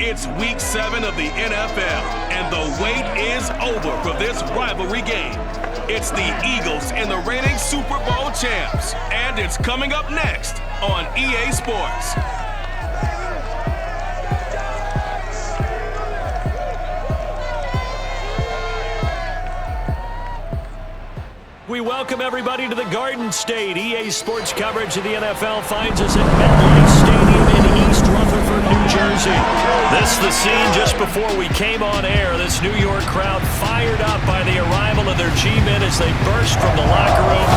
It's Week 7 of the NFL, and the wait is over for this rivalry game. It's the Eagles and the reigning Super Bowl champs, and it's coming up next on EA Sports. We welcome everybody to the Garden State. EA Sports coverage of the NFL finds us at MetLife Stadium in East Rutherford, New Jersey. This is the scene just before we came on air. This New York crowd fired up by the arrival of their G-men as they burst from the locker room.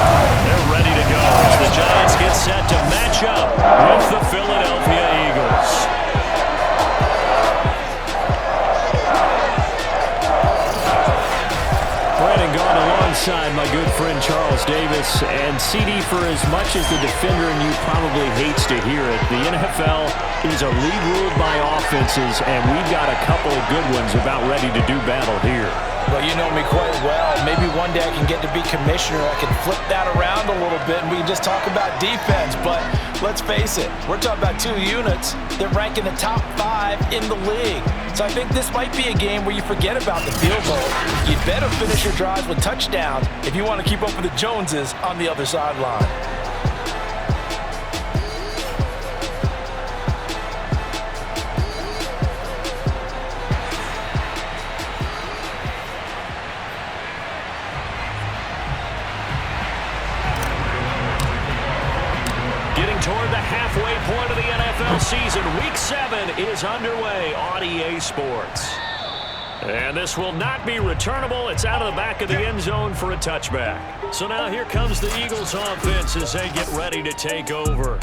They're ready to go as the Giants get set to match up with the Philadelphia Eagles. Brandon Gaudin alongside my good friend Charles Davis. And CD, for as much as the defender in you probably hates to hear it, the NFL is a league ruled by offenses, and we've got a couple of good ones about ready to do battle here. Well, you know me quite well. Maybe one day I can get to be commissioner. I can flip that around a little bit, and we can just talk about defense. But let's face it, we're talking about two units that rank in the top 5 in the league. So I think this might be a game where you forget about the field goal. You better finish your drives with touchdowns if you want to keep up with the Joneses on the other sideline. Toward the halfway point of the NFL season, Week 7 is underway on EA Sports. And this will not be returnable. It's out of the back of the end zone for a touchback. So now here comes the Eagles offense as they get ready to take over.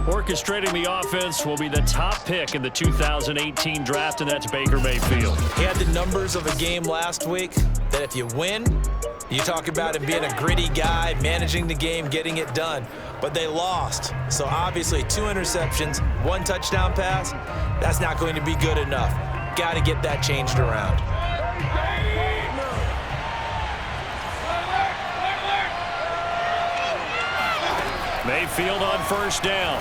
Orchestrating the offense will be the top pick in the 2018 draft, and that's Baker Mayfield. He had the numbers of a game last week that if you win, you talk about him being a gritty guy, managing the game, getting it done. But they lost. So obviously 2 interceptions, 1 touchdown pass, that's not going to be good enough. Got to get that changed around. Mayfield on first down.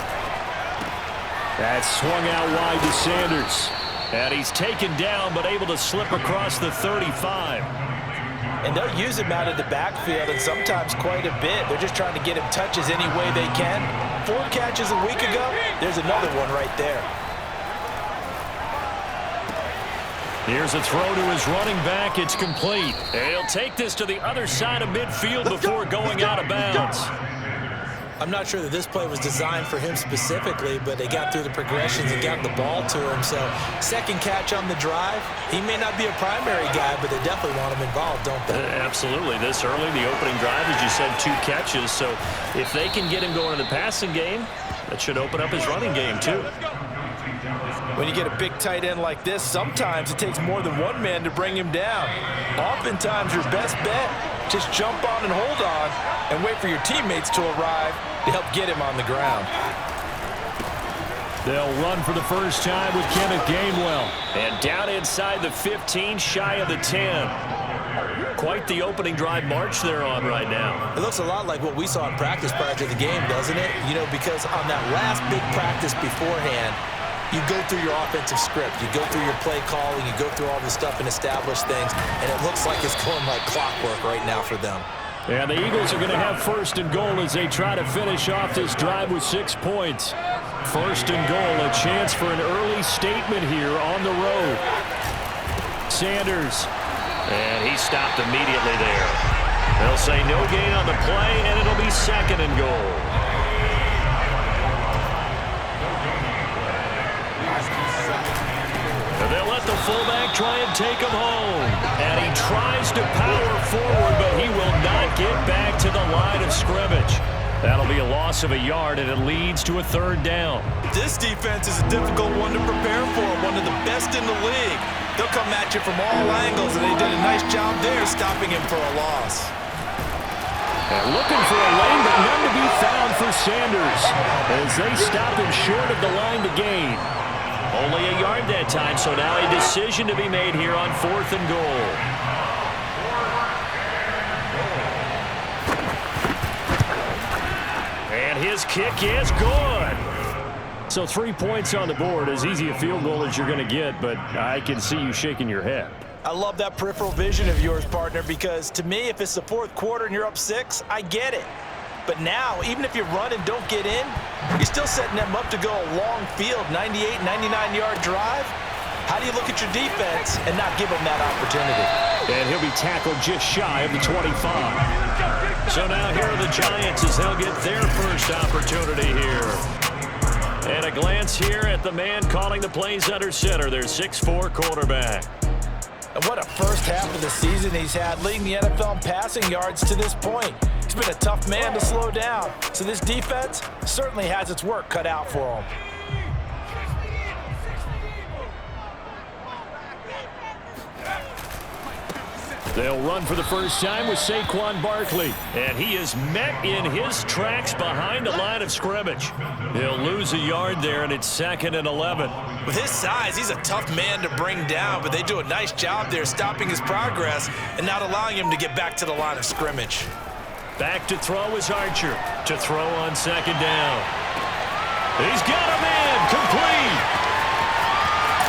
That's swung out wide to Sanders. And he's taken down but able to slip across the 35. And they'll use him out of the backfield, and sometimes quite a bit. They're just trying to get him touches any way they can. 4 catches a week ago, there's another one right there. Here's a throw to his running back. It's complete. And he'll take this to the other side of midfield before going out of bounds. I'm not sure that this play was designed for him specifically, but they got through the progressions and got the ball to him. So second catch on the drive. He may not be a primary guy, but they definitely want him involved, don't they? Absolutely. This early, the opening drive, as you said, 2 catches. So if they can get him going in the passing game, that should open up his running game too. When you get a big tight end like this, sometimes it takes more than one man to bring him down. Oftentimes your best bet, just jump on and hold on and wait for your teammates to arrive to help get him on the ground. They'll run for the first time with Kenneth Gainwell. And down inside the 15, shy of the 10. Quite the opening drive march they're on right now. It looks a lot like what we saw in practice prior to the game, doesn't it? You know, because on that last big practice beforehand, you go through your offensive script. You go through your play calling. You go through all this stuff and establish things. And it looks like it's going like clockwork right now for them. And the Eagles are going to have first and goal as they try to finish off this drive with 6 points. First and goal, a chance for an early statement here on the road. Sanders. And he stopped immediately there. They'll say no gain on the play, and it'll be second and goal. They'll let the fullback try and take him home. And he tries to power forward, but he will not get back to the line of scrimmage. That'll be a loss of a yard, and it leads to a 3rd down. This defense is a difficult one to prepare for, one of the best in the league. They'll come at you from all angles, and they did a nice job there stopping him for a loss. And looking for a lane, but none to be found for Sanders as they stop him short of the line to gain. Only a yard that time, so now a decision to be made here on 4th and goal. And his kick is good. So 3 points on the board, as easy a field goal as you're going to get, but I can see you shaking your head. I love that peripheral vision of yours, partner, because to me, if it's the fourth quarter and you're up 6, I get it. But now, even if you run and don't get in, you're still setting them up to go a long field, 98, 99-yard drive. How do you look at your defense and not give them that opportunity? And he'll be tackled just shy of the 25. So now here are the Giants as they'll get their first opportunity here. And a glance here at the man calling the plays under center, their 6'4" quarterback. And what a first half of the season he's had, leading the NFL in passing yards to this point. He's been a tough man to slow down. So this defense certainly has its work cut out for him. They'll run for the first time with Saquon Barkley. And he is met in his tracks behind the line of scrimmage. He'll lose a yard there, and it's 2nd and 11. With his size, he's a tough man to bring down, but they do a nice job there stopping his progress and not allowing him to get back to the line of scrimmage. Back to throw is Archer. To throw on 2nd down. He's got him in. Complete.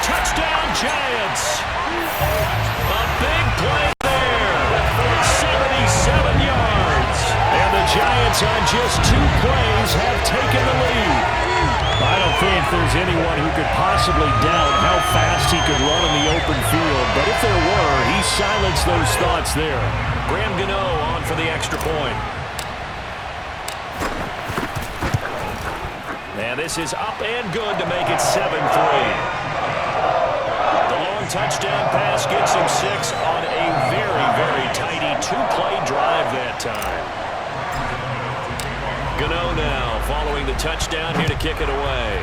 Touchdown, Giants. A big play. 77 yards. And the Giants on just 2 plays have taken the lead. I don't think there's anyone who could possibly doubt how fast he could run in the open field. But if there were, he silenced those thoughts there. Graham Gano on for the extra point. And this is up and good to make it 7-3. Touchdown pass gets him 6 on a very, very tidy 2-play drive that time. Gano now following the touchdown here to kick it away.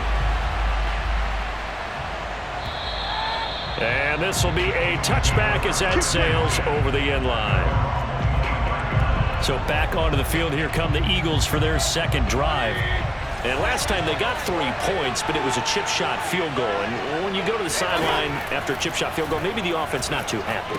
And this will be a touchback as that sails over the end line. So back onto the field, here come the Eagles for their second drive. And last time they got 3 points, but it was a chip shot field goal. And when you go to the sideline after a chip shot field goal, maybe the offense not too happy.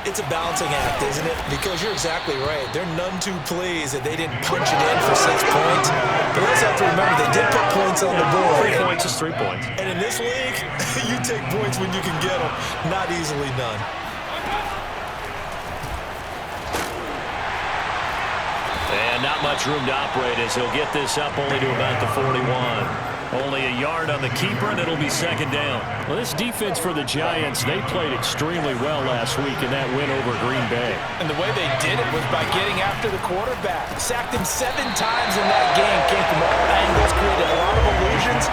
It's a balancing act, isn't it? Because you're exactly right. They're none too pleased that they didn't punch it in for 6 points. But we also have to remember they did put points on the board. 3 points is 3 points. And in this league, you take points when you can get them. Not easily done. And not much room to operate as he'll get this up only to about the 41. Only a yard on the keeper, and it'll be 2nd down. Well, this defense for the Giants, they played extremely well last week in that win over Green Bay. And the way they did it was by getting after the quarterback. Sacked him 7 times in that game. Came from all angles, created a lot of illusions,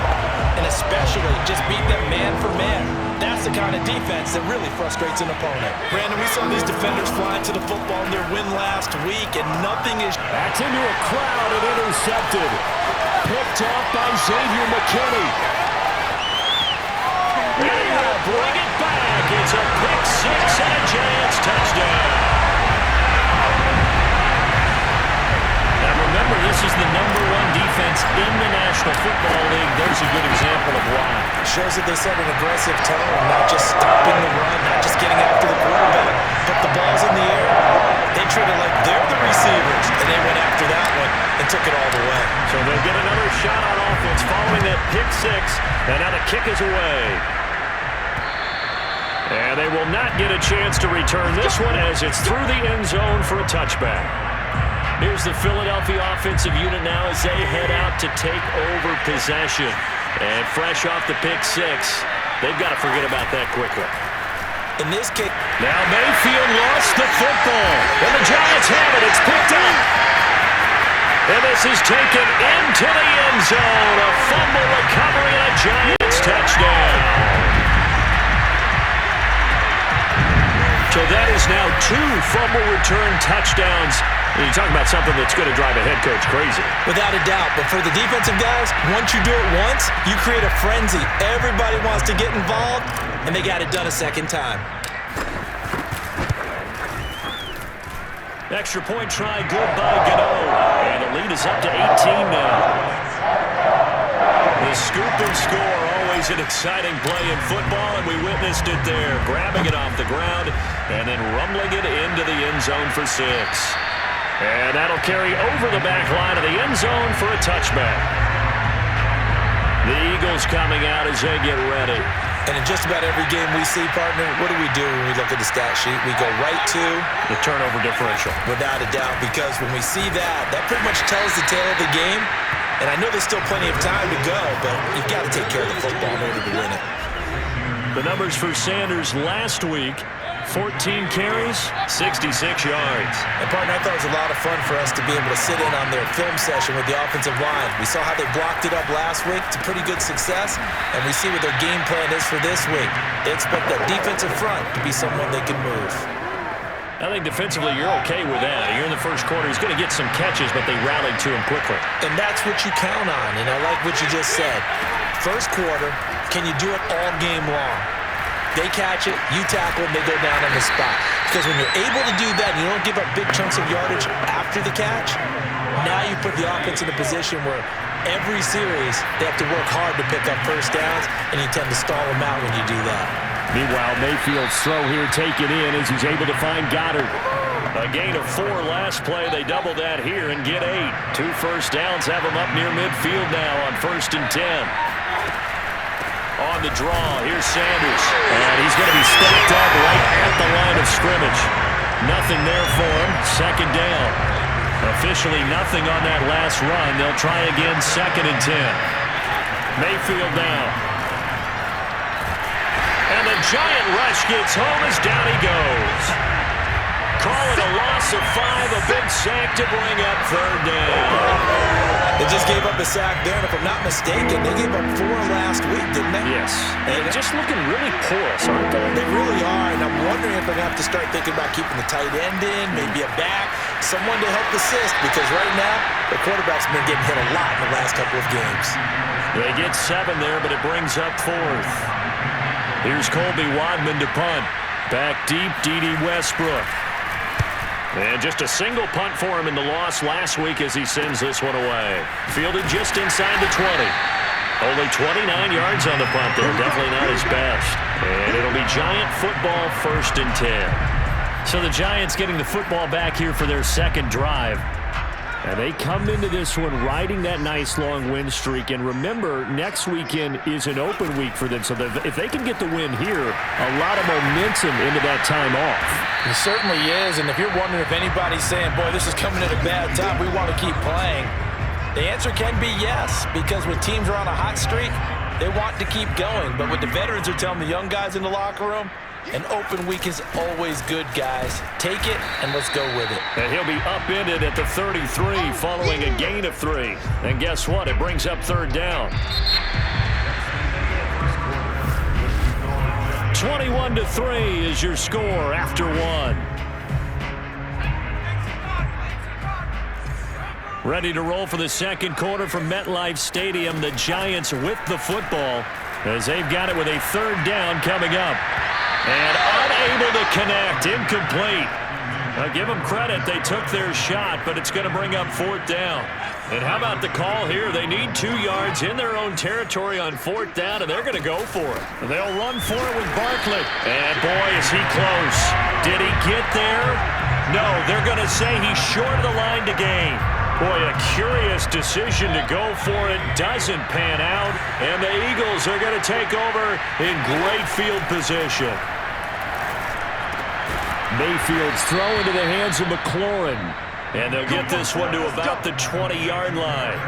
and especially just beat them man for man. That's the kind of defense that really frustrates an opponent. Brandon, we saw these defenders flying to the football in their win last week, and nothing is... Back into a crowd and intercepted. Picked up by Xavier McKinney. And they'll bring it back. It's a pick 6 and a Giants touchdown. Now remember, this is the #1 defense in the National Football League. There's a good example of why. Shows that they set an aggressive tone, not just stopping the run, not just getting after the quarterback, but the ball's in the air. They treat it like they're the receivers, and they went after that one and took it all the way. So they'll get another shot on offense following that pick 6, and now the kick is away. And they will not get a chance to return this one as it's through the end zone for a touchback. Here's the Philadelphia offensive unit now as they head out to take over possession. And fresh off the pick 6, they've got to forget about that quickly. In this case, now Mayfield lost the football. And the Giants have it. It's picked up. And this is taken into the end zone. A fumble recovery and a Giants touchdown. So that is now 2 fumble return touchdowns. You talk about something that's going to drive a head coach crazy. Without a doubt. But for the defensive guys, once you do it once, you create a frenzy. Everybody wants to get involved, and they got it done a second time. Extra point try, good by Gano. And the lead is up to 18 now. The scoop and score, always an exciting play in football, and we witnessed it there. Grabbing it off the ground and then rumbling it into the end zone for 6. And that'll carry over the back line of the end zone for a touchback. The Eagles coming out as they get ready. And in just about every game we see, partner, what do we do when we look at the stat sheet? We go right to the turnover differential. Without a doubt, because when we see that, that pretty much tells the tale of the game. And I know there's still plenty of time to go, but you've got to take care of the football in order to win it. The numbers for Sanders last week: 14 carries, 66 yards. And, partner, I thought it was a lot of fun for us to be able to sit in on their film session with the offensive line. We saw how they blocked it up last week to pretty good success, and we see what their game plan is for this week. They expect that defensive front to be someone they can move. I think defensively you're okay with that. You're in the first quarter. He's going to get some catches, but they rallied to him quickly. And that's what you count on, and I like what you just said. First quarter, can you do it all game long? They catch it, you tackle them, they go down on the spot. Because when you're able to do that and you don't give up big chunks of yardage after the catch, now you put the offense in a position where every series they have to work hard to pick up first downs, and you tend to stall them out when you do that. Meanwhile, Mayfield's throw here taken in as he's able to find Goddard. A gain of 4 last play. They double that here and get 8. 2 first downs have him up near midfield now on 1st and 10. On the draw, here's Sanders. And he's going to be stacked up right at the line of scrimmage. Nothing there for him. 2nd down. Officially nothing on that last run. They'll try again 2nd and 10. Mayfield down. And the giant rush gets home as down he goes. Call it a loss of 5, a big sack to bring up 3rd down. They just gave up a sack there, and if I'm not mistaken, they gave up 4 last week, didn't they? Yes. And just looking really porous, aren't they? They really are, and I'm wondering if they're going to have to start thinking about keeping the tight end in, maybe a back, someone to help assist, because right now, the quarterback's been getting hit a lot in the last couple of games. They get 7 there, but it brings up 4th. Here's Colby Wadman to punt. Back deep, D.D. Westbrook. And just a single punt for him in the loss last week as he sends this one away. Fielded just inside the 20. Only 29 yards on the punt there. Definitely not his best. And it'll be Giant football 1st and 10. So the Giants getting the football back here for their 2nd drive. And they come into this one riding that nice long win streak. And remember, next weekend is an open week for them. So if they can get the win here, a lot of momentum into that time off. It certainly is. And if you're wondering if anybody's saying, boy, this is coming at a bad time, we want to keep playing, the answer can be yes. Because when teams are on a hot streak, they want to keep going. But what the veterans are telling the young guys in the locker room, an open week is always good, guys. Take it, and let's go with it. And he'll be upended at the 33 following a gain of 3. And guess what? It brings up 3rd down. 21-3 is your score after 1. Ready to roll for the 2nd quarter from MetLife Stadium. The Giants with the football as they've got it with a 3rd down coming up. And unable to connect. Incomplete. I'll give them credit. They took their shot, but it's going to bring up 4th down. And how about the call here? They need 2 yards in their own territory on 4th down, and they're going to go for it. They'll run for it with Barkley. And, boy, is he close. Did he get there? No, they're going to say he's short of the line to gain. Boy, a curious decision to go for it. Doesn't pan out. And the Eagles are going to take over in great field position. Mayfield's throw into the hands of McLaurin. And they'll get this one to about the 20-yard line.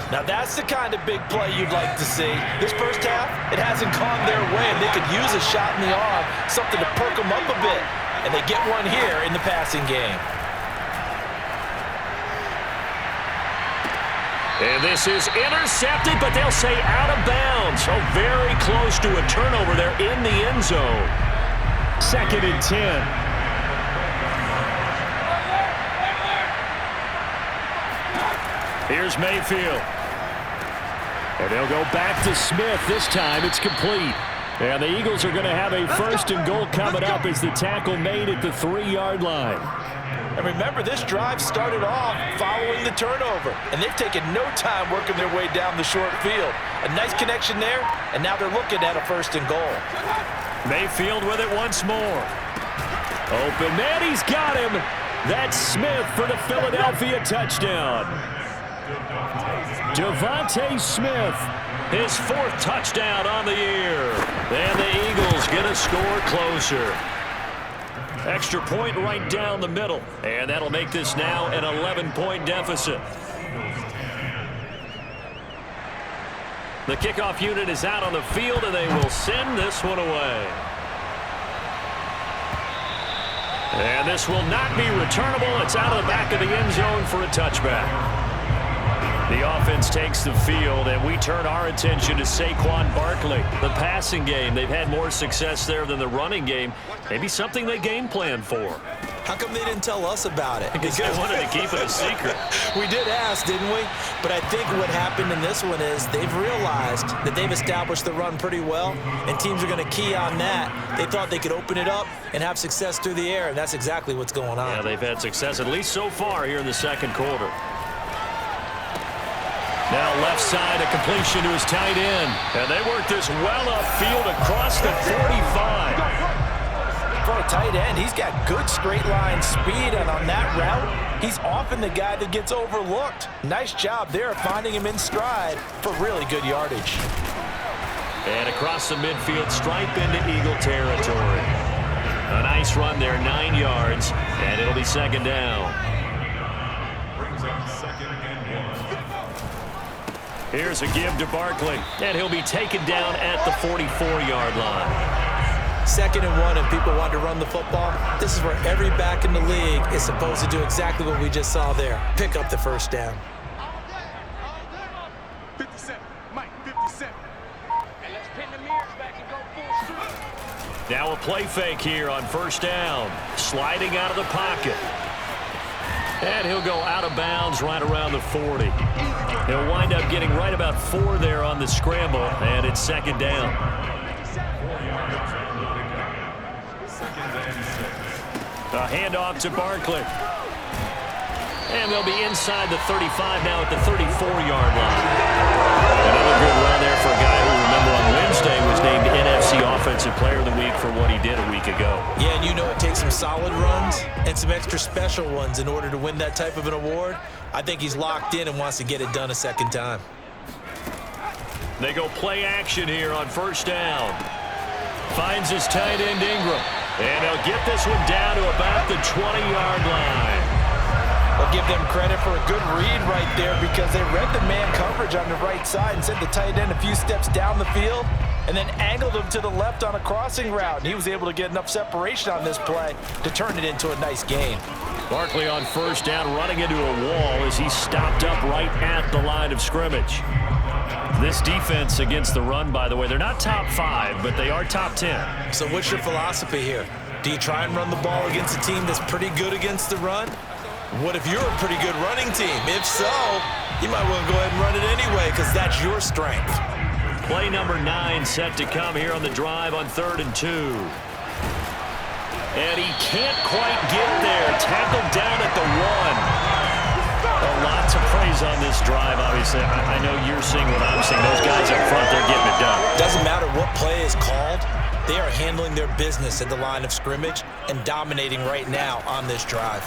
Now that's the kind of big play you'd like to see. This first half, it hasn't gone their way, and they could use a shot in the arm, something to perk them up a bit. And they get one here in the passing game. And this is intercepted, but they'll say out of bounds. So very close to a turnover there in the end zone. 2nd and 10. Here's Mayfield. And they'll go back to Smith. This time it's complete. And the Eagles are going to have a 1st and goal coming up as the tackle made at the 3-yard line. And remember, this drive started off following the turnover. And they've taken no time working their way down the short field. A nice connection there, and now they're looking at a 1st and goal. Mayfield with it once more. Open man, he's got him. That's Smith for the Philadelphia touchdown. Devontae Smith, his 4th touchdown on the year. And the Eagles get a score closer. Extra point right down the middle. And that'll make this now an 11-point deficit. The kickoff unit is out on the field, and they will send this one away. And this will not be returnable. It's out of the back of the end zone for a touchback. The offense takes the field, and we turn our attention to Saquon Barkley. The passing game, they've had more success there than the running game. Maybe something they game planned for. How come they didn't tell us about it? Because they wanted to keep it a secret. We did ask, didn't we? But I think what happened in this one is they've realized that they've established the run pretty well, and teams are going to key on that. They thought they could open it up and have success through the air, and that's exactly what's going on. Yeah, they've had success, at least so far, here in the second quarter. Now left side, a completion to his tight end. And they work this well upfield across the 45. For a tight end, he's got good straight line speed, and on that route, he's often the guy that gets overlooked. Nice job there of finding him in stride for really good yardage. And across the midfield, stripe into Eagle territory. A nice run there, 9 yards, and it'll be second down. Here's a give to Barkley, and he'll be taken down at the 44-yard line. 2nd and 1, and people want to run the football. This is where every back in the league is supposed to do exactly what we just saw there. Pick up the first down. 57, Mike, 57. And let's pin the mirrors back and go full street. Now a play fake here on first down. Sliding out of the pocket. And he'll go out of bounds right around the 40. He'll wind up getting right about 4 there on the scramble, and it's second down. A handoff to Barkley. And they'll be inside the 35 now at the 34-yard line. Another good run there for a guy who, remember, on Wednesday was named NFC Offensive Player of the Week for what he did a week ago. Yeah, and you know it takes some solid runs and some extra special ones in order to win that type of an award. I think he's locked in and wants to get it done a second time. They go play action here on first down. Finds his tight end Ingram. And they'll get this one down to about the 20-yard line. I'll give them credit for a good read right there because they read the man coverage on the right side and sent the tight end a few steps down the field and then angled him to the left on a crossing route. And he was able to get enough separation on this play to turn it into a nice gain. Barkley on first down running into a wall as he stopped up right at the line of scrimmage. This defense against the run, by the way, they're not top 5, but they are top 10. So what's your philosophy here? Do you try and run the ball against a team that's pretty good against the run? What if you're a pretty good running team? If so, you might want to go ahead and run it anyway because that's your strength. Play number 9 set to come here on the drive on 3rd and 2. And he can't quite get there. Tackled down at the 1. Lots of praise on this drive, obviously. I know you're seeing what I'm seeing. Those guys up front, they're getting it done. Doesn't matter what play is called. They are handling their business at the line of scrimmage and dominating right now on this drive.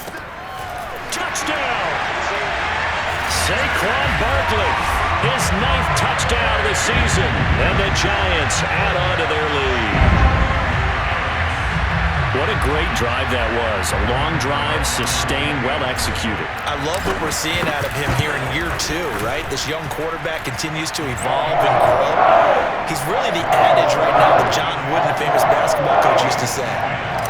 Touchdown! Saquon Barkley, his 9th touchdown of the season, and the Giants add on to their lead. What a great drive that was. A long drive, sustained, well executed. I love what we're seeing out of him here in year 2, right? This young quarterback continues to evolve and grow. He's really the adage right now that John Wooden, the famous basketball coach, used to say.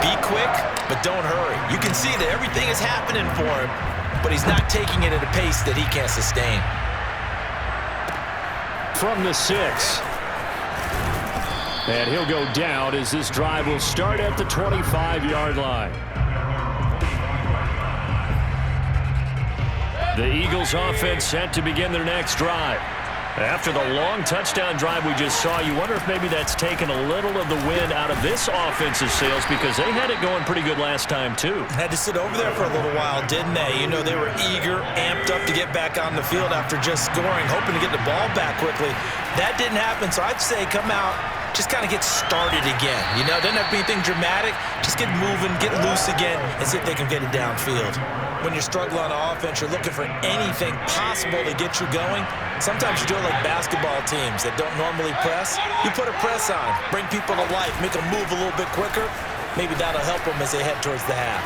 Be quick, but don't hurry. You can see that everything is happening for him, but he's not taking it at a pace that he can't sustain. From the 6. And he'll go down as this drive will start at the 25-yard line. The Eagles offense set to begin their next drive. After the long touchdown drive we just saw, you wonder if maybe that's taken a little of the wind out of this offensive sails because they had it going pretty good last time, too. Had to sit over there for a little while, didn't they? You know, they were eager, amped up to get back on the field after just scoring, hoping to get the ball back quickly. That didn't happen, so I'd say come out, just kind of get started again. You know, doesn't have to be anything dramatic. Just get moving, get loose again, and see if they can get it downfield. when you're struggling on offense, you're looking for anything possible to get you going. Sometimes you do it like basketball teams that don't normally press. You put a press on, bring people to life, make them move a little bit quicker. Maybe that'll help them as they head towards the half.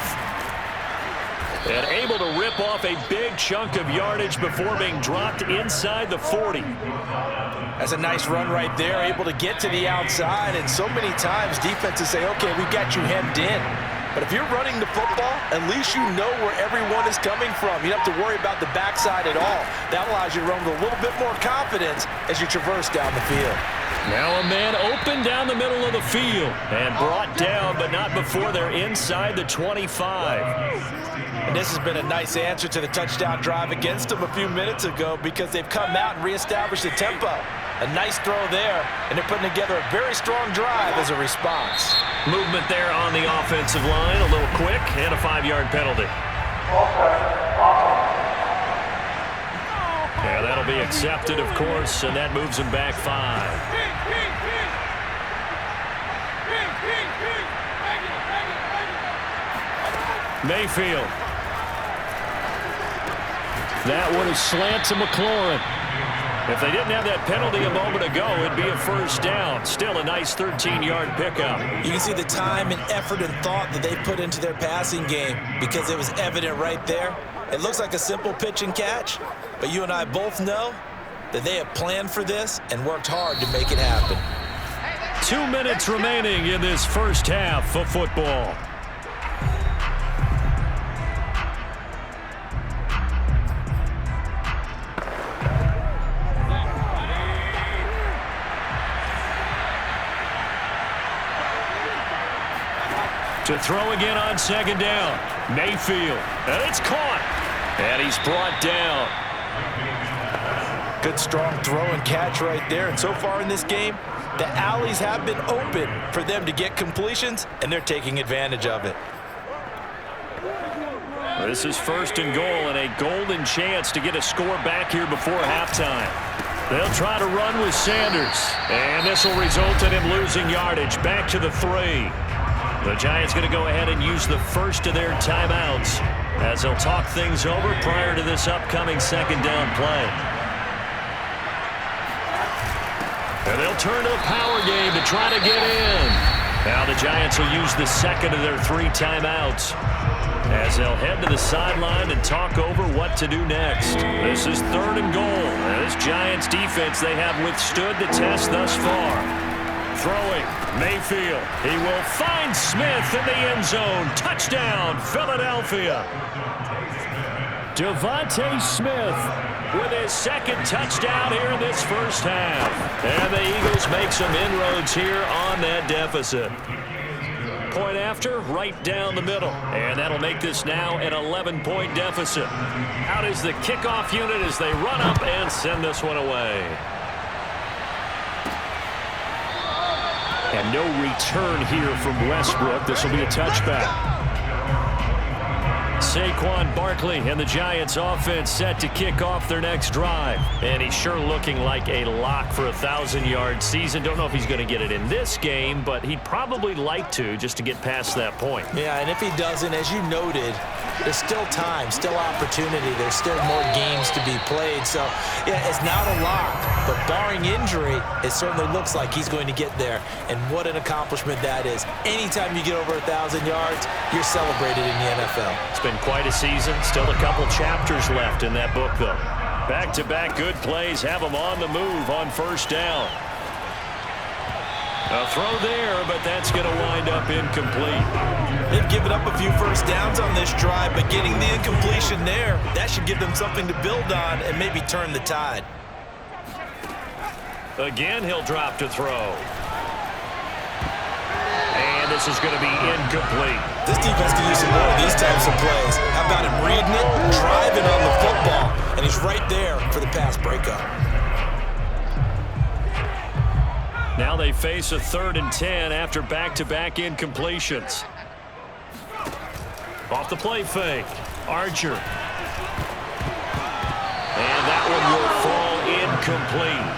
And able to rip off a big chunk of yardage before being dropped inside the 40. That's a nice run right there, able to get to the outside. And so many times defenses say, okay, we've got you hemmed in. But if you're running the football, at least you know where everyone is coming from. You don't have to worry about the backside at all. That allows you to run with a little bit more confidence as you traverse down the field. Now a man open down the middle of the field and brought down, but not before they're inside the 25. And this has been a nice answer to the touchdown drive against them a few minutes ago because they've come out and reestablished the tempo. A nice throw there, and they're putting together a very strong drive as a response. Movement there on the offensive line, a little quick, and a 5-yard penalty. Yeah, that'll be accepted, of course, and that moves him back 5. Mayfield. That one is slant to McLaurin. If they didn't have that penalty a moment ago, it'd be a first down. Still a nice 13-yard pickup. You can see the time and effort and thought that they put into their passing game because it was evident right there. It looks like a simple pitch and catch, but you and I both know that they have planned for this and worked hard to make it happen. 2 minutes remaining in this first half of football. To throw again on second down. Mayfield. And it's caught. And he's brought down. Good strong throw and catch right there. And so far in this game, the alleys have been open for them to get completions, and they're taking advantage of it. This is first and goal and a golden chance to get a score back here before halftime. They'll try to run with Sanders. And this will result in him losing yardage. Back to the 3. The Giants going to go ahead and use the first of their timeouts as they'll talk things over prior to this upcoming second down play. And they'll turn to the power game to try to get in. Now the Giants will use the second of their 3 timeouts as they'll head to the sideline and talk over what to do next. This is third and goal. And this Giants defense, they have withstood the test thus far. Throwing, Mayfield. He will find Smith in the end zone. Touchdown, Philadelphia. Devontae Smith with his second touchdown here in this first half. And the Eagles make some inroads here on that deficit. Point after, right down the middle. And that'll make this now an 11-point deficit. Out is the kickoff unit as they run up and send this one away. And no return here from Westbrook. This will be a touchback. Saquon Barkley and the Giants offense set to kick off their next drive. And he's sure looking like a lock for a 1,000-yard season. Don't know if he's going to get it in this game, but he'd probably like to just to get past that point. Yeah, and if he doesn't, as you noted, there's still time, still opportunity. There's still more games to be played. So, yeah, it's not a lock. But barring injury, it certainly looks like he's going to get there. And what an accomplishment that is. Anytime you get over 1,000 yards, you're celebrated in the NFL. It's been quite a season. Still a couple chapters left in that book, though. Back-to-back good plays have them on the move on first down. A throw there, but that's going to wind up incomplete. They've given up a few first downs on this drive, but getting the incompletion there, that should give them something to build on and maybe turn the tide. Again, he'll drop to throw. And this is going to be incomplete. This defense can use some more of these types of plays. How about him reading it, driving on the football, and he's right there for the pass breakup. Now they face a 3rd and 10 after back-to-back incompletions. Off the play fake, Archer. And that one will fall incomplete.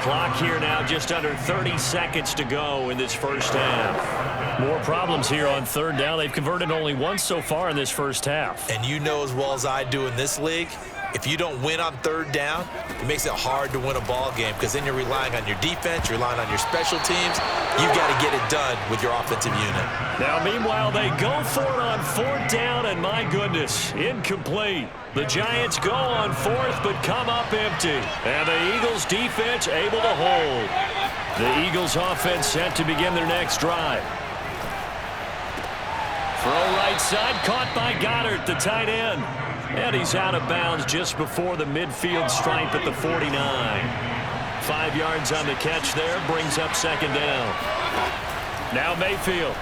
Clock here now, just under 30 seconds to go in this first half. More problems here on third down. They've converted only once so far in this first half. And you know as well as I do in this league, if you don't win on third down, it makes it hard to win a ball game because then you're relying on your defense, you're relying on your special teams. You've got to get it done with your offensive unit. Now, meanwhile, they go for it on fourth down, and my goodness, incomplete. The Giants go on fourth, but come up empty. And the Eagles defense able to hold. The Eagles offense set to begin their next drive. Throw right side, caught by Goddard, the tight end. And he's out of bounds just before the midfield stripe at the 49. 5 yards on the catch there, brings up second down. Now Mayfield.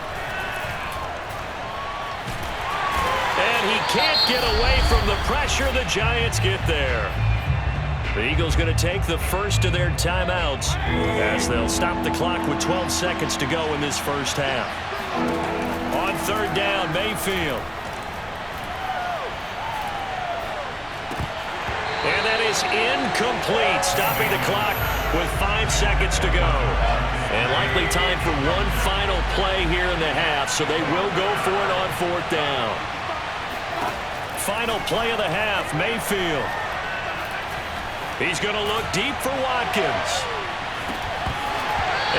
And he can't get away from the pressure. The Giants get there. The Eagles going to take the first of their timeouts as they'll stop the clock with 12 seconds to go in this first half. On third down, Mayfield. And that is incomplete, stopping the clock with 5 seconds to go. And likely time for one final play here in the half, so they will go for it on fourth down. Final play of the half, Mayfield. He's going to look deep for Watkins.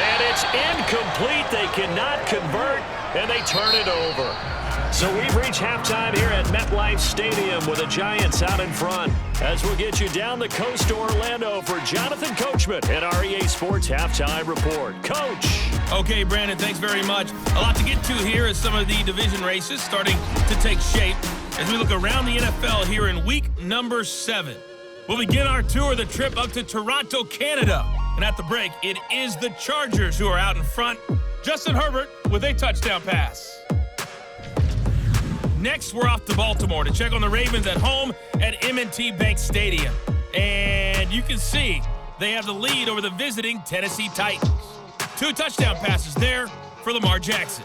And it's incomplete. They cannot convert, and they turn it over. So we've reached halftime here at MetLife Stadium with the Giants out in front. As we'll get you down the coast to Orlando for Jonathan Coachman at our EA Sports Halftime Report. Coach. Okay, Brandon, thanks very much. A lot to get to here as some of the division races starting to take shape as we look around the NFL here in week number 7. We'll begin our tour of the trip up to Toronto, Canada. And at the break, it is the Chargers who are out in front. Justin Herbert with a touchdown pass. Next, we're off to Baltimore to check on the Ravens at home at M&T Bank Stadium. And you can see they have the lead over the visiting Tennessee Titans. 2 touchdown passes there for Lamar Jackson.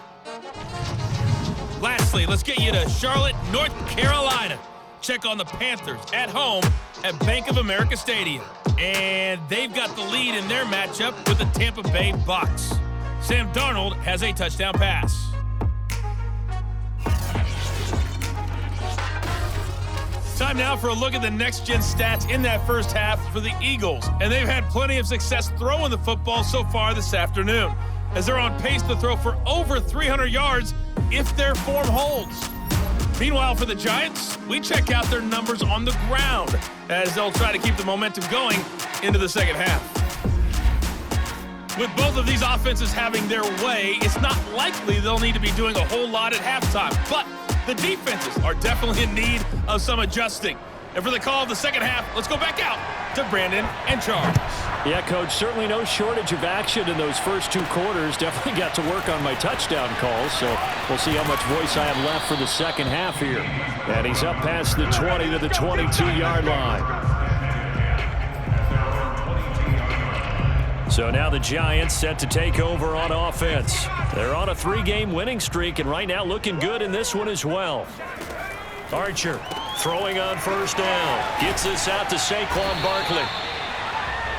Lastly, let's get you to Charlotte, North Carolina. Check on the Panthers at home at Bank of America Stadium. And they've got the lead in their matchup with the Tampa Bay Bucks. Sam Darnold has a touchdown pass. Time now for a look at the next-gen stats in that first half for the Eagles. And they've had plenty of success throwing the football so far this afternoon, as they're on pace to throw for over 300 yards if their form holds. Meanwhile, for the Giants, we check out their numbers on the ground as they'll try to keep the momentum going into the second half. With both of these offenses having their way, it's not likely they'll need to be doing a whole lot at halftime. But the defenses are definitely in need of some adjusting. And for the call of the second half, let's go back out to Brandon and Charles. Yeah, Coach, certainly no shortage of action in those first 2 quarters. Definitely got to work on my touchdown calls, so we'll see how much voice I have left for the second half here. And he's up past the 20 to the 22-yard line. So now the Giants set to take over on offense. They're on a 3-game winning streak, and right now looking good in this one as well. Archer throwing on first down. Gets this out to Saquon Barkley.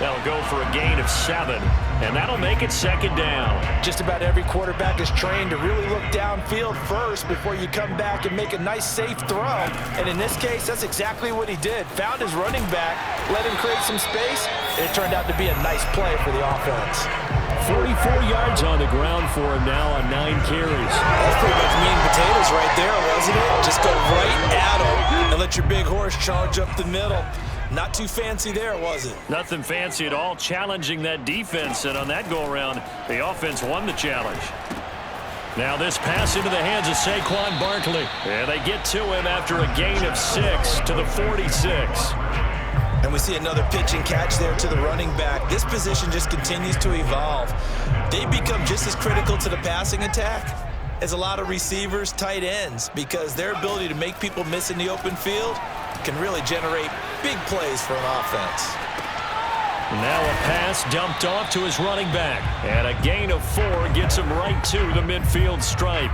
That'll go for a gain of 7, and that'll make it second down. Just about every quarterback is trained to really look downfield first before you come back and make a nice, safe throw. And in this case, that's exactly what he did. Found his running back, let him create some space, and it turned out to be a nice play for the offense. 44 yards on the ground for him now on 9 carries. That's pretty much meat and potatoes right there, wasn't it? Just go right at him and let your big horse charge up the middle. Not too fancy there, was it? Nothing fancy at all, challenging that defense, and on that go-around, the offense won the challenge. Now this pass into the hands of Saquon Barkley, and they get to him after a gain of 6 to the 46. And we see another pitch and catch there to the running back. This position just continues to evolve. They become just as critical to the passing attack as a lot of receivers, tight ends, because their ability to make people miss in the open field can really generate big plays for an offense. Now a pass dumped off to his running back. And a gain of 4 gets him right to the midfield stripe.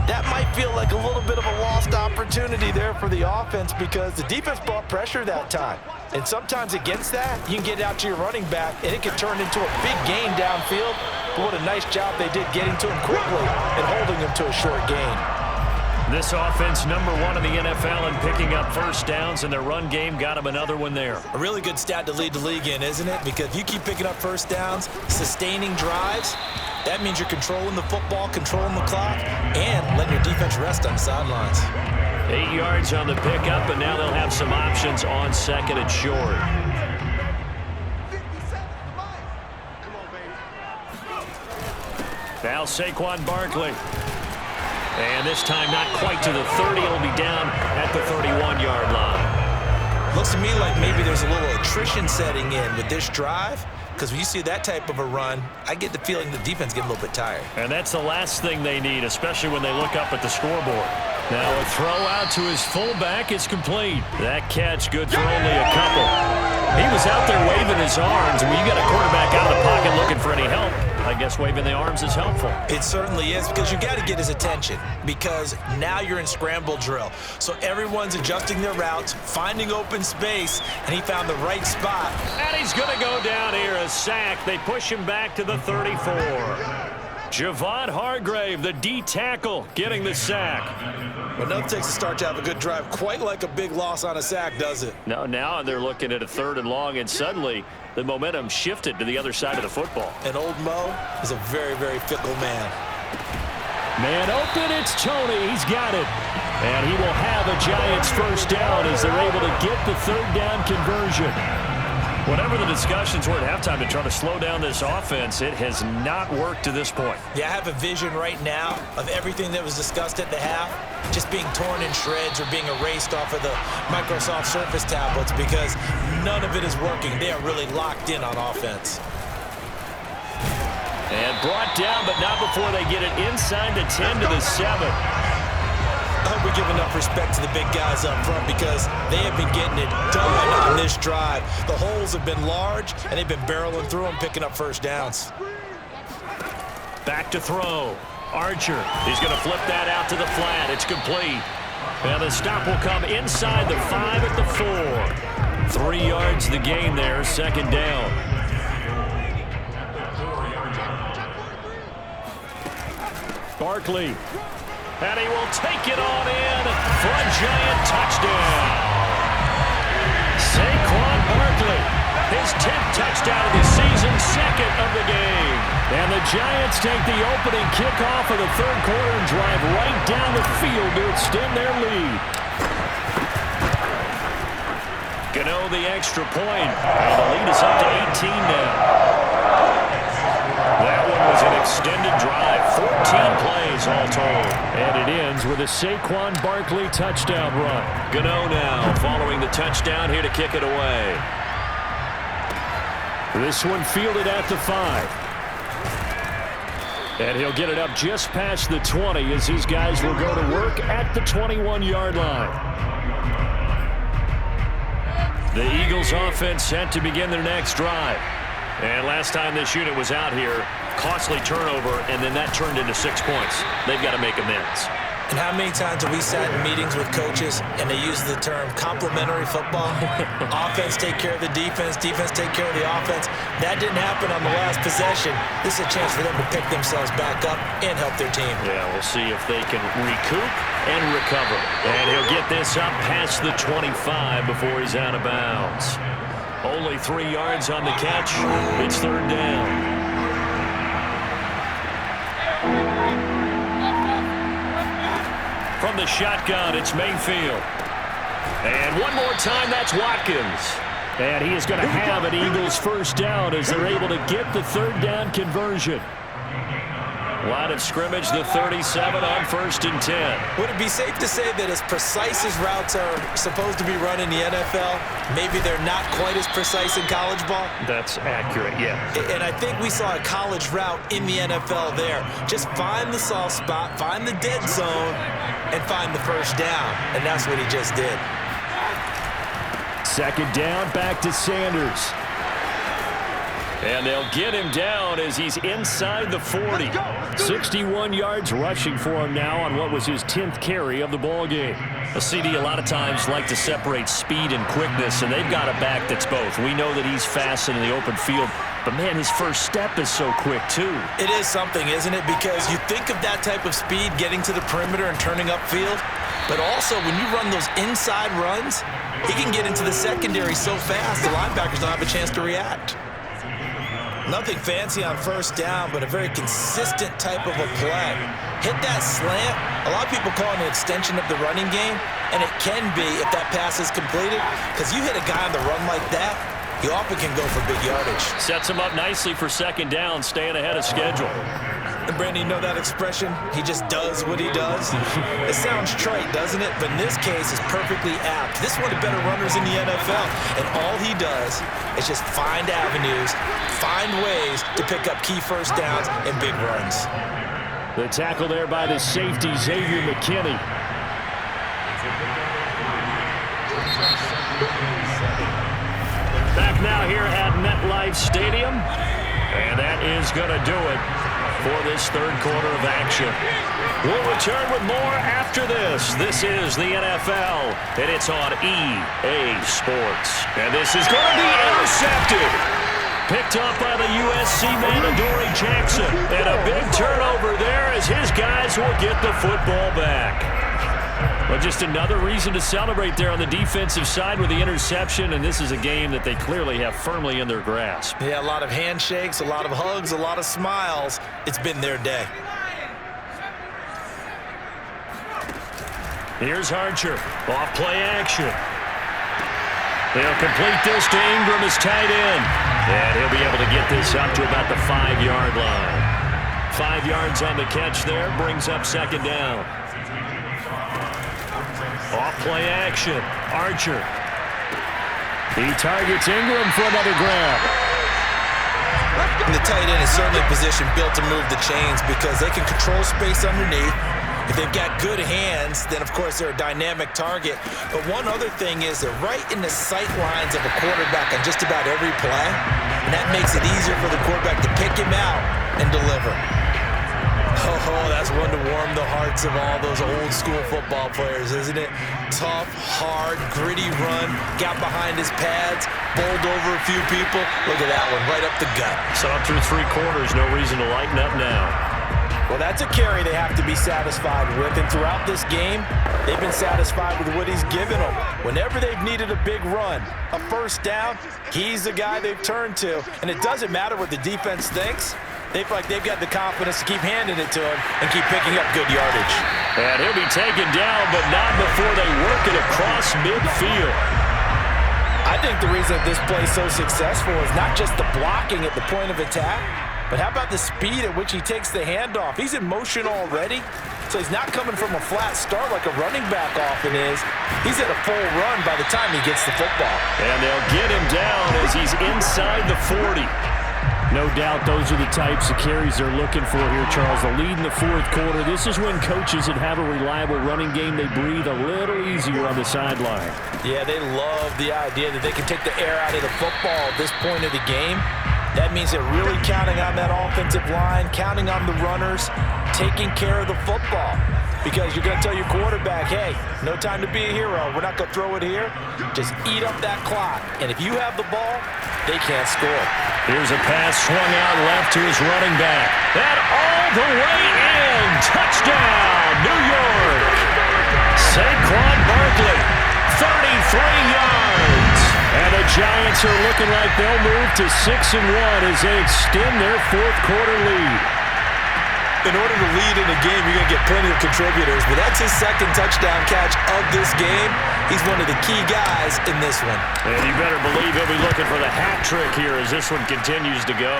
that might feel like a little bit of a lost opportunity there for the offense because the defense brought pressure that time. And sometimes against that, you can get out to your running back, and it can turn into a big gain downfield. But what a nice job they did getting to him quickly and holding him to a short gain. This offense #1 in the NFL in picking up first downs, and their run game got them another one there. A really good stat to lead the league in, isn't it? Because if you keep picking up first downs, sustaining drives, that means you're controlling the football, controlling the clock, and letting your defense rest on the sidelines. 8 yards on the pickup, and now they'll have some options on second and short. Now Saquon Barkley. And this time not quite to the 30. It'll be down at the 31-yard line. Looks to me like maybe there's a little attrition setting in with this drive. Because when you see that type of a run, I get the feeling the defense getting a little bit tired. And that's the last thing they need, especially when they look up at the scoreboard. Now a throw out to his fullback is complete. That catch good for only a couple. He was out there waving his arms. When you got a quarterback out of the pocket looking for any help, I guess waving the arms is helpful. It certainly is, because you got to get his attention, because now you're in scramble drill. So everyone's adjusting their routes, finding open space, and he found the right spot. And he's going to go down here, a sack. They push him back to the 34. Javon Hargrave, the D tackle, getting the sack. Well, nothing takes a start to have a good drive quite like a big loss on a sack, does it? No, now they're looking at a 3rd and long, and suddenly the momentum shifted to the other side of the football. And old Mo is a very, very fickle man. Man open, it's Tony. He's got it. And he will have a Giants first down as they're able to get the 3rd down conversion. Whatever the discussions were at halftime to try to slow down this offense, it has not worked to this point. Yeah, I have a vision right now of everything that was discussed at the half just being torn in shreds or being erased off of the Microsoft Surface tablets because none of it is working. They are really locked in on offense. And brought down, but not before they get it inside the 10 to the 7. I hope we give enough respect to the big guys up front because they have been getting it done on this drive. The holes have been large, and they've been barreling through them, picking up first downs. Back to throw. Archer, he's going to flip that out to the flat. It's complete. And the stop will come inside the 5 at the 4. 3 yards the gain there, 2nd down. Barkley. And he will take it on in for a Giant touchdown. Saquon Barkley, his 10th touchdown of the season, 2nd of the game. And the Giants take the opening kickoff of the 3rd quarter and drive right down the field to extend their lead. Gano the extra point, and the lead is up to 18 now. That one was an extended drive, 14 plays all told. And it ends with a Saquon Barkley touchdown run. Gano now following the touchdown here to kick it away. This one fielded at the 5. And he'll get it up just past the 20 as these guys will go to work at the 21-yard line. The Eagles offense set to begin their next drive. And last time this unit was out here, costly turnover, and then that turned into 6 points. They've got to make amends. And how many times have we sat in meetings with coaches and they use the term complementary football? Offense take care of the defense, defense take care of the offense. That didn't happen on the last possession. This is a chance for them to pick themselves back up and help their team. Yeah, we'll see if they can recoup and recover. And he'll get this up past the 25 before he's out of bounds. Only 3 yards on the catch. It's 3rd down. From the shotgun, it's Mayfield. And one more time, that's Watkins. And he is going to have an Eagles first down as they're able to get the 3rd down conversion. Line of scrimmage, the 37 on 1st and 10. Would it be safe to say that as precise as routes are supposed to be run in the NFL, maybe they're not quite as precise in college ball? That's accurate, yeah. And I think we saw a college route in the NFL there. Just find the soft spot, find the dead zone, and find the first down. And that's what he just did. 2nd down, back to Sanders. And they'll get him down as he's inside the 40. 61 yards rushing for him now on what was his 10th carry of the ball game. A CD a lot of times like to separate speed and quickness, and they've got a back that's both. We know that he's fast in the open field, but man, his first step is so quick too. It is something, isn't it? Because you think of that type of speed getting to the perimeter and turning upfield, but also when you run those inside runs, he can get into the secondary so fast the linebackers don't have a chance to react. Nothing fancy on first down, but a very consistent type of a play. Hit that slant. A lot of people call it an extension of the running game, and it can be if that pass is completed, because you hit a guy on the run like that, he often can go for big yardage. Sets him up nicely for second down, staying ahead of schedule. And Brandon, you know that expression? He just does what he does? It sounds trite, doesn't it? But in this case, it's perfectly apt. This is one of the better runners in the NFL. And all he does is just find avenues, find ways to pick up key first downs and big runs. The tackle there by the safety, Xavier McKinney. Back now here at MetLife Stadium. And that is going to do it for this third quarter of action. We'll return with more after this. This is the NFL, and it's on EA Sports. And this is going to be intercepted. Picked up by the USC man, Adoree Jackson. And a big turnover there as his guys will get the football back. Well, just another reason to celebrate there on the defensive side with the interception, and this is a game that they clearly have firmly in their grasp. Yeah, a lot of handshakes, a lot of hugs, a lot of smiles. It's been their day. Here's Archer, off play action. They'll complete this to Ingram as tight end, and he'll be able to get this up to about the 5-yard line. 5 yards on the catch there, brings up second down. Off play action, Archer. He targets Ingram for another grab. And the tight end is certainly a position built to move the chains because they can control space underneath. If they've got good hands, then of course they're a dynamic target. But one other thing is they're right in the sight lines of a quarterback on just about every play. And that makes it easier for the quarterback to pick him out and deliver. Oh, that's one to warm the hearts of all those old school football players, isn't it? Tough, hard, gritty run, got behind his pads, bowled over a few people. Look at that one, right up the gut. So up through 3 quarters, no reason to lighten up now. Well, that's a carry they have to be satisfied with, and throughout this game, they've been satisfied with what he's given them. Whenever they've needed a big run, a first down, he's the guy they've turned to. And it doesn't matter what the defense thinks. They feel like they've got the confidence to keep handing it to him and keep picking up good yardage. And he'll be taken down, but not before they work it across midfield. I think the reason that this play is so successful is not just the blocking at the point of attack, but how about the speed at which he takes the handoff? He's in motion already, so he's not coming from a flat start like a running back often is. He's at a full run by the time he gets the football. And they'll get him down as he's inside the 40. No doubt those are the types of carries they're looking for here, Charles. The lead in the fourth quarter. This is when coaches that have a reliable running game, they breathe a little easier on the sideline. Yeah, they love the idea that they can take the air out of the football at this point of the game. That means they're really counting on that offensive line, counting on the runners, taking care of the football. Because you're going to tell your quarterback, hey, no time to be a hero. We're not going to throw it here. Just eat up that clock. And if you have the ball, they can't score. Here's a pass swung out left to his running back. And all the way in. Touchdown, New York. Saquon Barkley, 33 yards. And the Giants are looking like they'll move to 6-1 as they extend their fourth quarter lead. In order to lead in a game, you're going to get plenty of contributors, but that's his second touchdown catch of this game. He's one of the key guys in this one. And you better believe he'll be looking for the hat trick here as this one continues to go.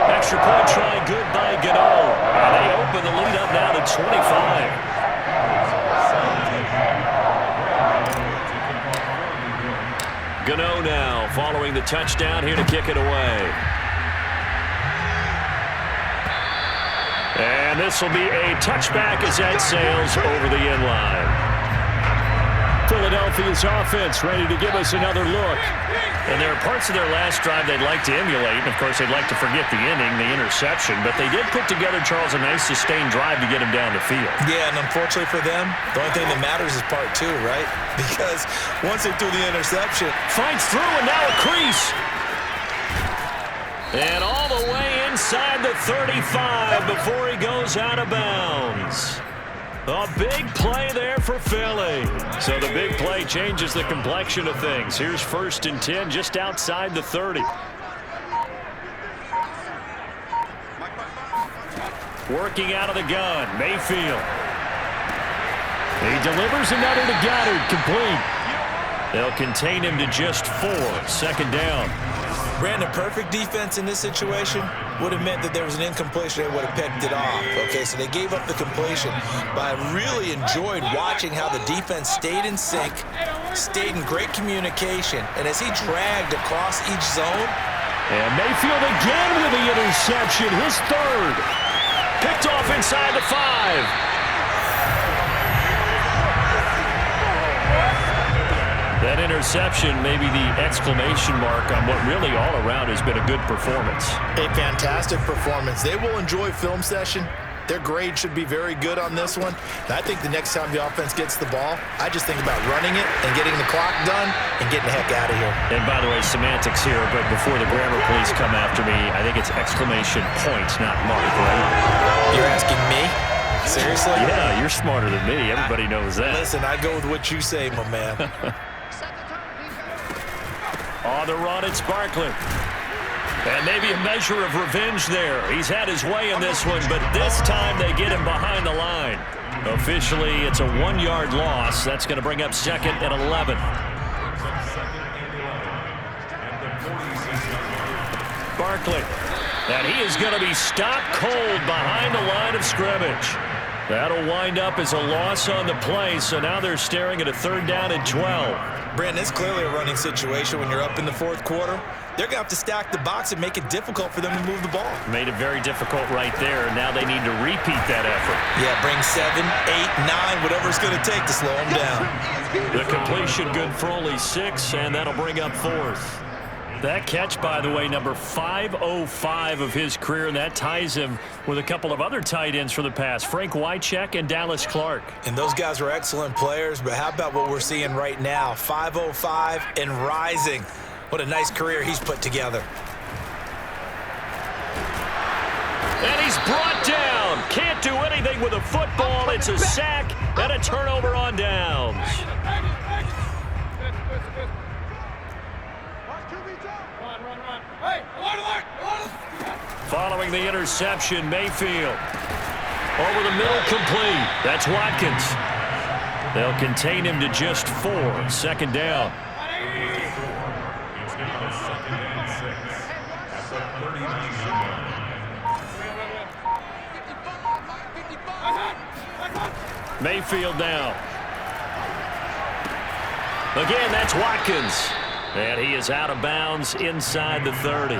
Extra point try good by Gano. And they open the lead up now to 25. Gano now following the touchdown here to kick it away. And this will be a touchback as that sails over the end line. Philadelphia's offense ready to give us another look. And there are parts of their last drive they'd like to emulate. And, of course, they'd like to forget the inning, the interception. But they did put together, Charles, a nice sustained drive to get him down the field. Yeah, and unfortunately for them, the only thing that matters is part two, right? Because once they threw the interception. Fights through, and now a crease. And all the way inside the 35 before he goes out of bounds. A big play there for Philly. So the big play changes the complexion of things. Here's 1st and 10 just outside the 30. Working out of the gun, Mayfield. He delivers another to Goddard, complete. They'll contain him to just 4, 2nd down. Brandon, perfect defense in this situation would have meant that there was an incompletion. They would have picked it off. Okay, so they gave up the completion. But I really enjoyed watching how the defense stayed in sync, stayed in great communication, and as he dragged across each zone. And Mayfield again with the interception, his 3rd. Picked off inside the 5. That interception may be the exclamation mark on what really all around has been a good performance. A fantastic performance. They will enjoy film session. Their grade should be very good on this one. And I think the next time the offense gets the ball, I just think about running it and getting the clock done and getting the heck out of here. And by the way, semantics here, but before the grammar police come after me, I think it's exclamation point, not mark, right? You're asking me? Seriously? Yeah, you're smarter than me. Everybody knows that. Listen, I go with what you say, my man. On the run, it's Barkley. And maybe a measure of revenge there. He's had his way in this one, but this time they get him behind the line. Officially, it's a 1-yard loss. That's going to bring up 2nd and 11. Barkley. And he is going to be stopped cold behind the line of scrimmage. That'll wind up as a loss on the play, so now they're staring at a 3rd down and 12. Brandon, it's clearly a running situation when you're up in the 4th quarter. They're going to have to stack the box and make it difficult for them to move the ball. Made it very difficult right there. Now they need to repeat that effort. Yeah, bring 7, 8, 9, whatever it's going to take to slow them down. The completion good for only 6, and that'll bring up 4th. That catch, by the way, number 505 of his career, and that ties him with a couple of other tight ends for the past, Frank Wycheck and Dallas Clark. And those guys were excellent players, but how about what we're seeing right now? 505 and rising. What a nice career he's put together. And he's brought down. Can't do anything with a football. It's a sack and a turnover on downs. Following the interception, Mayfield. Over the middle, complete. That's Watkins. They'll contain him to just 4, 2nd down. Mayfield now. Again, that's Watkins. And he is out of bounds inside the 30.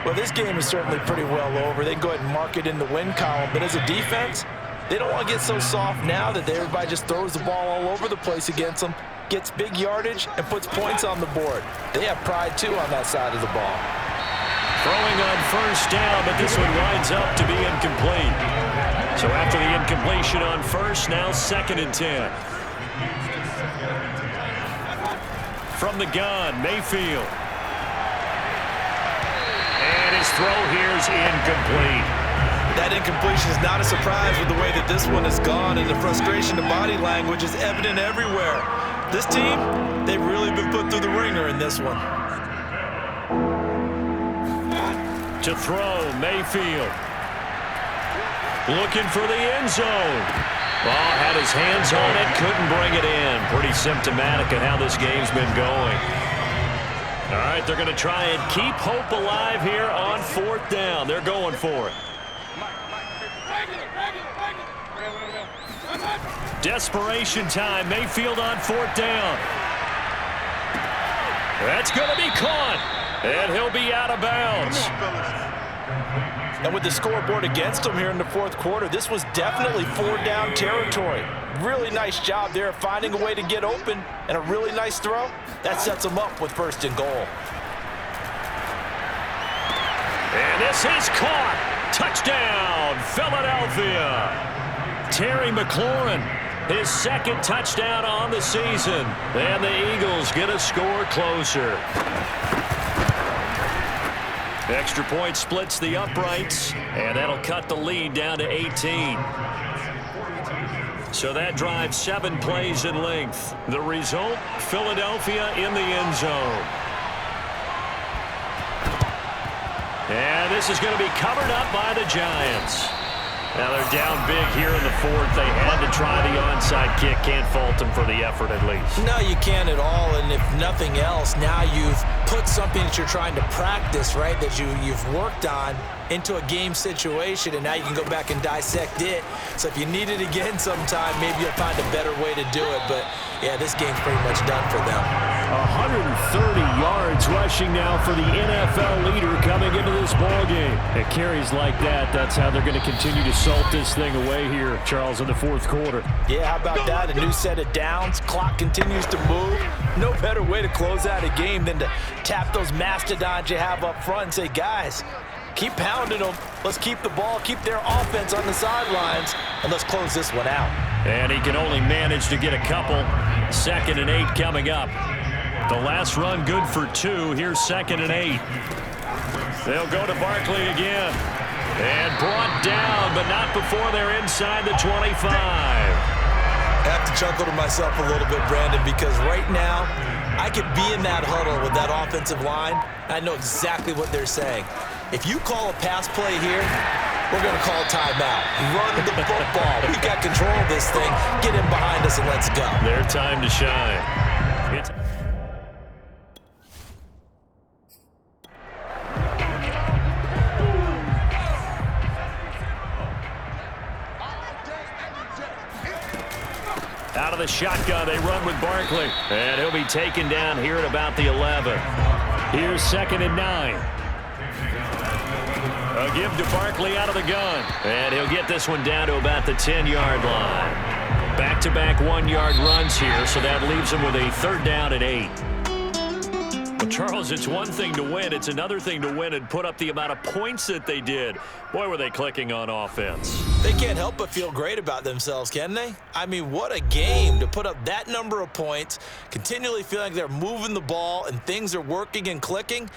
Well, this game is certainly pretty well over. They can go ahead and mark it in the win column. But as a defense, they don't want to get so soft now that everybody just throws the ball all over the place against them, gets big yardage, and puts points on the board. They have pride, too, on that side of the ball. Throwing on 1st down, but this one winds up to be incomplete. So after the incompletion on 1st, now 2nd and 10. From the gun, Mayfield. And his throw here is incomplete. That incompletion is not a surprise with the way that this one has gone, and the frustration, the body language is evident everywhere. This team, they've really been put through the ringer in this one. To throw, Mayfield. Looking for the end zone. Ball had his hands on it, couldn't bring it in. Pretty symptomatic of how this game's been going. All right, they're going to try and keep hope alive here on 4th down. They're going for it. Desperation time. Mayfield on 4th down. That's going to be caught. And he'll be out of bounds. And with the scoreboard against them here in the fourth quarter, this was definitely 4-down territory. Really nice job there finding a way to get open, and a really nice throw. That sets them up with 1st and goal. And this is caught. Touchdown, Philadelphia. Terry McLaurin, his 2nd touchdown on the season. And the Eagles get a score closer. Extra point splits the uprights, and that'll cut the lead down to 18. So that drives 7 plays in length. The result, Philadelphia in the end zone. And this is going to be covered up by the Giants. Now they're down big here in the 4th. They had to try the onside kick. Can't fault them for the effort at least. No, you can't at all. And if nothing else, now you've put something that you're trying to practice, right, that you've worked on into a game situation, and now you can go back and dissect it. So if you need it again sometime, maybe you'll find a better way to do it. But, yeah, this game's pretty much done for them. 130 yards rushing now for the NFL leader coming into this ballgame. At carries like that, that's how they're going to continue to salt this thing away here, Charles, in the 4th quarter. Yeah, how about that? A new set of downs. Clock continues to move. No better way to close out a game than to tap those mastodons you have up front and say, guys, keep pounding them. Let's keep the ball, keep their offense on the sidelines, and let's close this one out. And he can only manage to get a couple. 2nd and 8 coming up. The last run good for 2. Here's 2nd and 8. They'll go to Barkley again. And brought down, but not before they're inside the 25. I have to chuckle to myself a little bit, Brandon, because right now I could be in that huddle with that offensive line. I know exactly what they're saying. If you call a pass play here, we're going to call timeout. Run the football. We got control of this thing. Get in behind us and let's go. Their time to shine. Out of the shotgun, they run with Barkley. And he'll be taken down here at about the 11. Here's 2nd and 9. A give to Barkley out of the gun. And he'll get this one down to about the 10-yard line. Back-to-back 1-yard runs here, so that leaves him with a 3rd down and 8. Well, Charles, it's one thing to win. It's another thing to win and put up the amount of points that they did. Boy, were they clicking on offense. They can't help but feel great about themselves, can they? I mean, what a game to put up that number of points, continually feeling like they're moving the ball and things are working and clicking.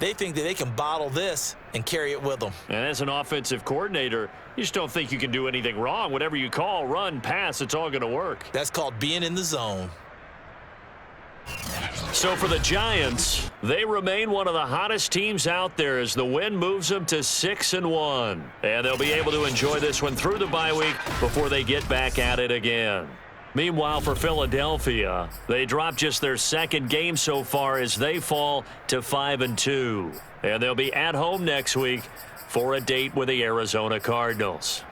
They think that they can bottle this and carry it with them. And as an offensive coordinator, you just don't think you can do anything wrong. Whatever you call, run, pass, it's all going to work. That's called being in the zone. So for the Giants, they remain one of the hottest teams out there as the win moves them to 6-1. And they'll be able to enjoy this one through the bye week before they get back at it again. Meanwhile, for Philadelphia, they drop just their 2nd game so far as they fall to 5-2. And they'll be at home next week for a date with the Arizona Cardinals.